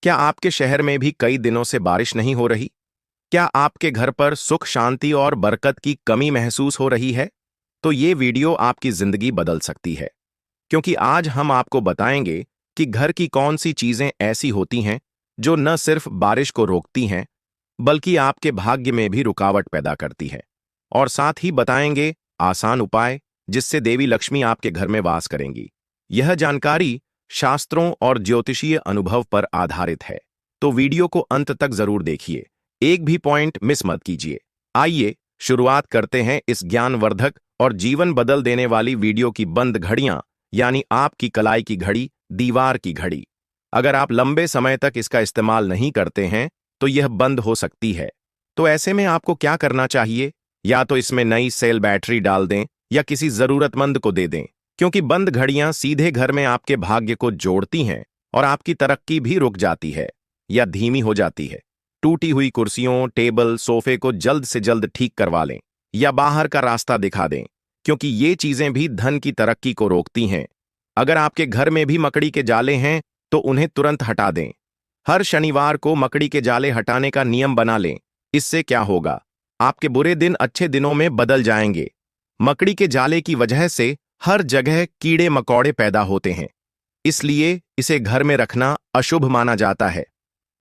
क्या आपके शहर में भी कई दिनों से बारिश नहीं हो रही? क्या आपके घर पर सुख शांति और बरकत की कमी महसूस हो रही है? तो ये वीडियो आपकी जिंदगी बदल सकती है, क्योंकि आज हम आपको बताएंगे कि घर की कौन सी चीजें ऐसी होती हैं जो न सिर्फ बारिश को रोकती हैं, बल्कि आपके भाग्य में भी रुकावट पैदा करती है। और साथ ही बताएंगे आसान उपाय जिससे देवी लक्ष्मी आपके घर में वास करेंगी। यह जानकारी शास्त्रों और ज्योतिषीय अनुभव पर आधारित है, तो वीडियो को अंत तक जरूर देखिए, एक भी पॉइंट मिस मत कीजिए। आइए शुरुआत करते हैं इस ज्ञानवर्धक और जीवन बदल देने वाली वीडियो की बंद घड़ियां, यानी आपकी कलाई की घड़ी, दीवार की घड़ी। अगर आप लंबे समय तक इसका इस्तेमाल नहीं करते हैं तो यह बंद हो सकती है। तो ऐसे में आपको क्या करना चाहिए? या तो इसमें नई सेल बैटरी डाल दें या किसी जरूरतमंद को दे दें, क्योंकि बंद घड़ियां सीधे घर में आपके भाग्य को जोड़ती हैं और आपकी तरक्की भी रुक जाती है या धीमी हो जाती है। टूटी हुई कुर्सियों, टेबल, सोफे को जल्द से जल्द ठीक करवा लें या बाहर का रास्ता दिखा दें, क्योंकि ये चीजें भी धन की तरक्की को रोकती हैं। अगर आपके घर में भी मकड़ी के जाले हैं तो उन्हें तुरंत हटा दें। हर शनिवार को मकड़ी के जाले हटाने का नियम बना लें। इससे क्या होगा? आपके बुरे दिन अच्छे दिनों में बदल जाएंगे। मकड़ी के जाले की वजह से हर जगह कीड़े मकोड़े पैदा होते हैं, इसलिए इसे घर में रखना अशुभ माना जाता है।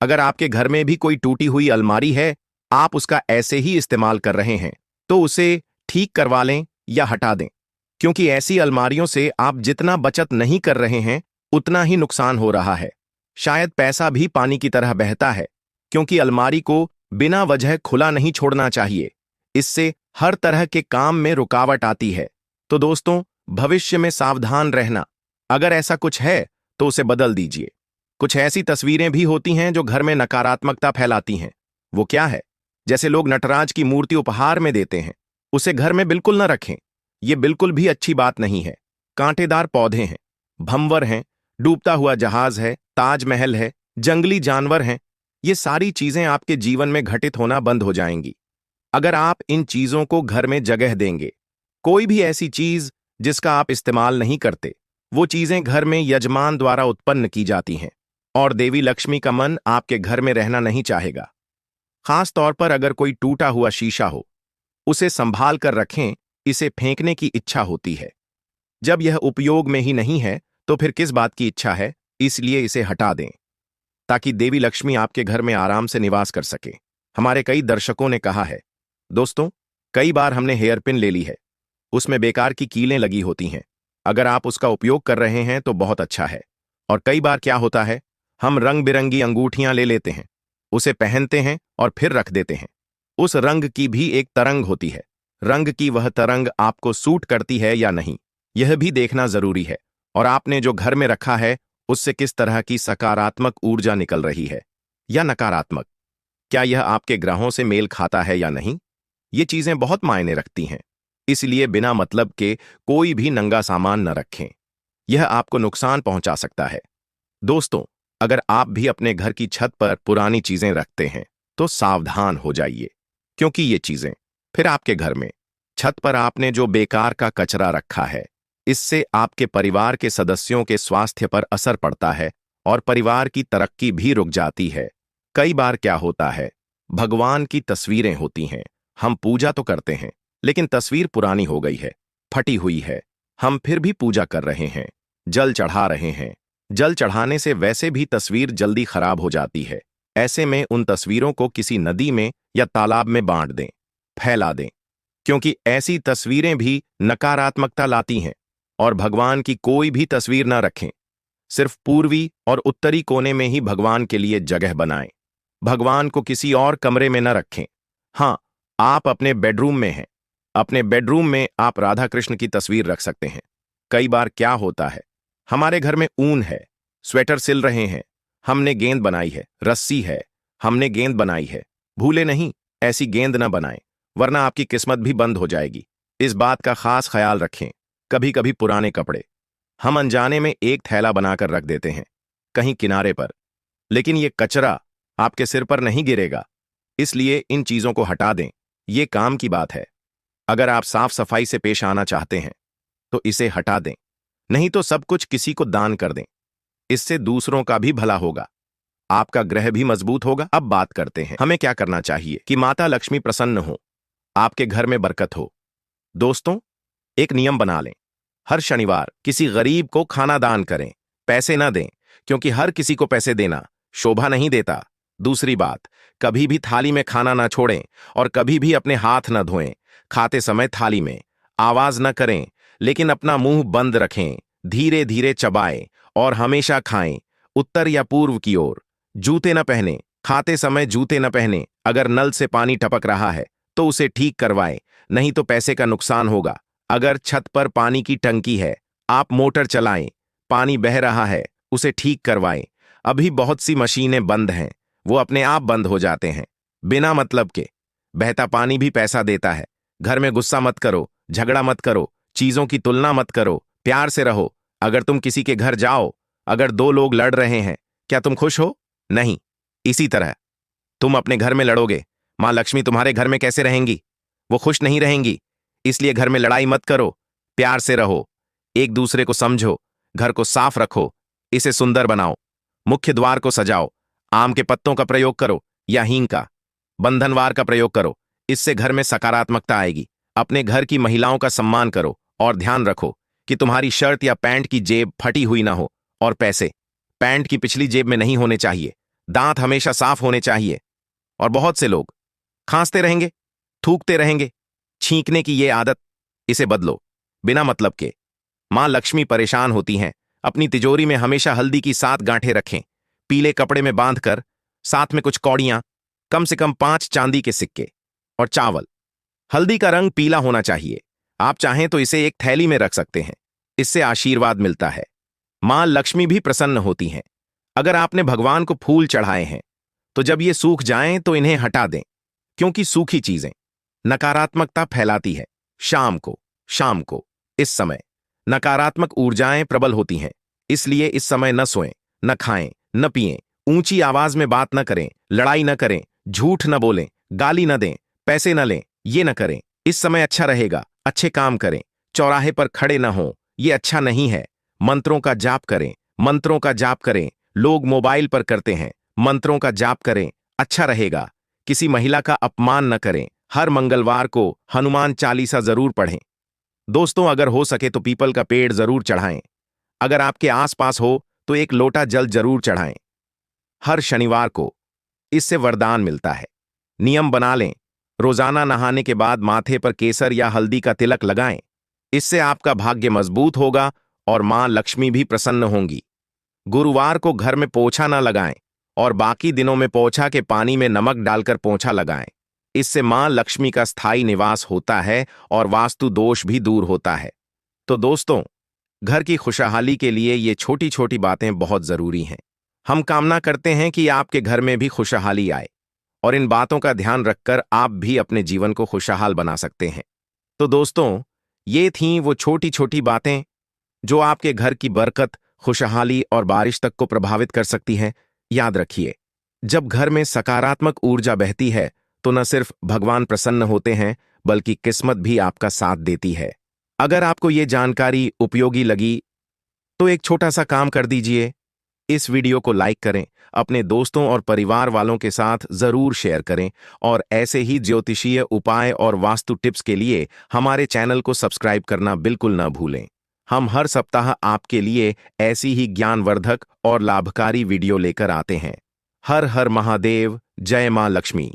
अगर आपके घर में भी कोई टूटी हुई अलमारी है, आप उसका ऐसे ही इस्तेमाल कर रहे हैं, तो उसे ठीक करवा लें या हटा दें, क्योंकि ऐसी अलमारियों से आप जितना बचत नहीं कर रहे हैं उतना ही नुकसान हो रहा है। शायद पैसा भी पानी की तरह बहता है, क्योंकि अलमारी को बिना वजह खुला नहीं छोड़ना चाहिए। इससे हर तरह के काम में रुकावट आती है। तो दोस्तों, भविष्य में सावधान रहना। अगर ऐसा कुछ है तो उसे बदल दीजिए। कुछ ऐसी तस्वीरें भी होती हैं जो घर में नकारात्मकता फैलाती हैं। वो क्या है? जैसे लोग नटराज की मूर्ति उपहार में देते हैं, उसे घर में बिल्कुल न रखें। ये बिल्कुल भी अच्छी बात नहीं है। कांटेदार पौधे हैं, भंवर हैं, डूबता हुआ जहाज है, ताजमहल है, जंगली जानवर हैं, ये सारी चीजें आपके जीवन में घटित होना बंद हो जाएंगी अगर आप इन चीजों को घर में जगह देंगे। कोई भी ऐसी चीज जिसका आप इस्तेमाल नहीं करते, वो चीजें घर में यजमान द्वारा उत्पन्न की जाती हैं और देवी लक्ष्मी का मन आपके घर में रहना नहीं चाहेगा। खास तौर पर अगर कोई टूटा हुआ शीशा हो, उसे संभाल कर रखें। इसे फेंकने की इच्छा होती है। जब यह उपयोग में ही नहीं है तो फिर किस बात की इच्छा है? इसलिए इसे हटा दें, ताकि देवी लक्ष्मी आपके घर में आराम से निवास कर सके। हमारे कई दर्शकों ने कहा है, दोस्तों, कई बार हमने हेयर पिन ले ली है, उसमें बेकार की कीलें लगी होती हैं। अगर आप उसका उपयोग कर रहे हैं तो बहुत अच्छा है। और कई बार क्या होता है, हम रंग बिरंगी अंगूठियां ले लेते हैं, उसे पहनते हैं और फिर रख देते हैं। उस रंग की भी एक तरंग होती है। रंग की वह तरंग आपको सूट करती है या नहीं, यह भी देखना जरूरी है। और आपने जो घर में रखा है उससे किस तरह की सकारात्मक ऊर्जा निकल रही है या नकारात्मक? क्या यह आपके ग्रहों से मेल खाता है या नहीं? ये चीजें बहुत मायने रखती हैं। इसलिए बिना मतलब के कोई भी नंगा सामान न रखें, यह आपको नुकसान पहुंचा सकता है। दोस्तों, अगर आप भी अपने घर की छत पर पुरानी चीजें रखते हैं तो सावधान हो जाइए, क्योंकि ये चीजें फिर आपके घर में, छत पर आपने जो बेकार का कचरा रखा है, इससे आपके परिवार के सदस्यों के स्वास्थ्य पर असर पड़ता है और परिवार की तरक्की भी रुक जाती है। कई बार क्या होता है, भगवान की तस्वीरें होती हैं, हम पूजा तो करते हैं, लेकिन तस्वीर पुरानी हो गई है, फटी हुई है। हम फिर भी पूजा कर रहे हैं, जल चढ़ा रहे हैं। जल चढ़ाने से वैसे भी तस्वीर जल्दी खराब हो जाती है। ऐसे में उन तस्वीरों को किसी नदी में या तालाब में बांट दें, फैला दें, क्योंकि ऐसी तस्वीरें भी नकारात्मकता लाती हैं। और भगवान की कोई भी तस्वीर न रखें, सिर्फ पूर्वी और उत्तरी कोने में ही भगवान के लिए जगह बनाएं। भगवान को किसी और कमरे में न रखें। हाँ, आप अपने बेडरूम में हैं, अपने बेडरूम में आप राधा कृष्ण की तस्वीर रख सकते हैं। कई बार क्या होता है, हमारे घर में ऊन है, स्वेटर सिल रहे हैं, हमने गेंद बनाई है, रस्सी है, हमने गेंद बनाई है। भूले नहीं, ऐसी गेंद न बनाएं, वरना आपकी किस्मत भी बंद हो जाएगी। इस बात का खास ख्याल रखें। कभी कभी पुराने कपड़े हम अनजाने में एक थैला बनाकर रख देते हैं कहीं किनारे पर, लेकिन ये कचरा आपके सिर पर नहीं गिरेगा, इसलिए इन चीजों को हटा दें। ये काम की बात है। अगर आप साफ सफाई से पेश आना चाहते हैं तो इसे हटा दें, नहीं तो सब कुछ किसी को दान कर दें। इससे दूसरों का भी भला होगा। आपका ग्रह भी मजबूत होगा। अब बात करते हैं हमें क्या करना चाहिए कि माता लक्ष्मी प्रसन्न हो, आपके घर में बरकत हो। दोस्तों, एक नियम बना लें, हर शनिवार किसी गरीब को खाना दान करें। पैसे न दें, क्योंकि हर किसी को पैसे देना शोभा नहीं देता। दूसरी बात, कभी भी थाली में खाना ना छोड़ें और कभी भी अपने हाथ न धोएं। खाते समय थाली में आवाज न करें, लेकिन अपना मुंह बंद रखें। धीरे धीरे चबाएं और हमेशा खाएं, उत्तर या पूर्व की ओर। जूते न पहने, खाते समय जूते न पहने। अगर नल से पानी टपक रहा है तो उसे ठीक करवाएं, नहीं तो पैसे का नुकसान होगा। अगर छत पर पानी की टंकी है, आप मोटर चलाएं, पानी बह रहा है, उसे ठीक करवाएं। अभी बहुत सी मशीनें बंद हैं, वो अपने आप बंद हो जाते हैं बिना मतलब के। बहता पानी भी पैसा देता है। घर में गुस्सा मत करो, झगड़ा मत करो, चीजों की तुलना मत करो, प्यार से रहो। अगर तुम किसी के घर जाओ, अगर दो लोग लड़ रहे हैं, क्या तुम खुश हो? नहीं। इसी तरह तुम अपने घर में लड़ोगे, मां लक्ष्मी तुम्हारे घर में कैसे रहेंगी? वो खुश नहीं रहेंगी। इसलिए घर में लड़ाई मत करो, प्यार से रहो, एक दूसरे को समझो, घर को साफ रखो, इसे सुंदर बनाओ। मुख्य द्वार को सजाओ, आम के पत्तों का प्रयोग करो या हींग का। बंधनवार का प्रयोग करो, इससे घर में सकारात्मकता आएगी। अपने घर की महिलाओं का सम्मान करो और ध्यान रखो कि तुम्हारी शर्ट या पैंट की जेब फटी हुई ना हो। और पैसे पैंट की पिछली जेब में नहीं होने चाहिए। दांत हमेशा साफ होने चाहिए। और बहुत से लोग खांसते रहेंगे, थूकते रहेंगे, छींकने की ये आदत, इसे बदलो बिना मतलब के। मां लक्ष्मी परेशान होती हैं। अपनी तिजोरी में हमेशा हल्दी की 7 गांठें रखें, पीले कपड़े में बांधकर, साथ में कुछ कौड़ियां, कम से कम 5 चांदी के सिक्के और चावल। हल्दी का रंग पीला होना चाहिए। आप चाहें तो इसे एक थैली में रख सकते हैं, इससे आशीर्वाद मिलता है। मां लक्ष्मी भी प्रसन्न होती हैं। अगर आपने भगवान को फूल चढ़ाए हैं तो जब ये सूख जाएं तो इन्हें हटा दें, क्योंकि सूखी चीजें नकारात्मकता फैलाती है। शाम को इस समय नकारात्मक ऊर्जाएं प्रबल होती हैं, इसलिए इस समय न सोएं, न खाएं, न पिएं, ऊंची आवाज में बात न करें, लड़ाई न करें, झूठ न बोलें, गाली न दें, पैसे न लें, ये न करें। इस समय अच्छा रहेगा, अच्छे काम करें। चौराहे पर खड़े न हों, ये अच्छा नहीं है। मंत्रों का जाप करें, मंत्रों का जाप करें। लोग मोबाइल पर करते हैं, मंत्रों का जाप करें, अच्छा रहेगा। किसी महिला का अपमान न करें। हर मंगलवार को हनुमान चालीसा जरूर पढ़ें। दोस्तों, अगर हो सके तो पीपल का पेड़ जरूर चढ़ाएं। अगर आपके आसपास हो तो एक लोटा जल जरूर चढ़ाएं हर शनिवार को, इससे वरदान मिलता है। नियम बना लें, रोजाना नहाने के बाद माथे पर केसर या हल्दी का तिलक लगाएं, इससे आपका भाग्य मजबूत होगा और मां लक्ष्मी भी प्रसन्न होंगी। गुरुवार को घर में पोछा न लगाएं और बाकी दिनों में पोछा के पानी में नमक डालकर पोछा लगाएं, इससे मां लक्ष्मी का स्थायी निवास होता है और वास्तु दोष भी दूर होता है। तो दोस्तों, घर की खुशहाली के लिए ये छोटी छोटी बातें बहुत जरूरी हैं। हम कामना करते हैं कि आपके घर में भी खुशहाली आए और इन बातों का ध्यान रखकर आप भी अपने जीवन को खुशहाल बना सकते हैं। तो दोस्तों, ये थीं वो छोटी छोटी बातें जो आपके घर की बरकत, खुशहाली और बारिश तक को प्रभावित कर सकती हैं। याद रखिए, जब घर में सकारात्मक ऊर्जा बहती है तो न सिर्फ भगवान प्रसन्न होते हैं, बल्कि किस्मत भी आपका साथ देती है। अगर आपको ये जानकारी उपयोगी लगी तो एक छोटा सा काम कर दीजिए, इस वीडियो को लाइक करें, अपने दोस्तों और परिवार वालों के साथ जरूर शेयर करें और ऐसे ही ज्योतिषीय उपाय और वास्तु टिप्स के लिए हमारे चैनल को सब्सक्राइब करना बिल्कुल न भूलें। हम हर सप्ताह आपके लिए ऐसी ही ज्ञानवर्धक और लाभकारी वीडियो लेकर आते हैं। हर हर महादेव, जय मां लक्ष्मी।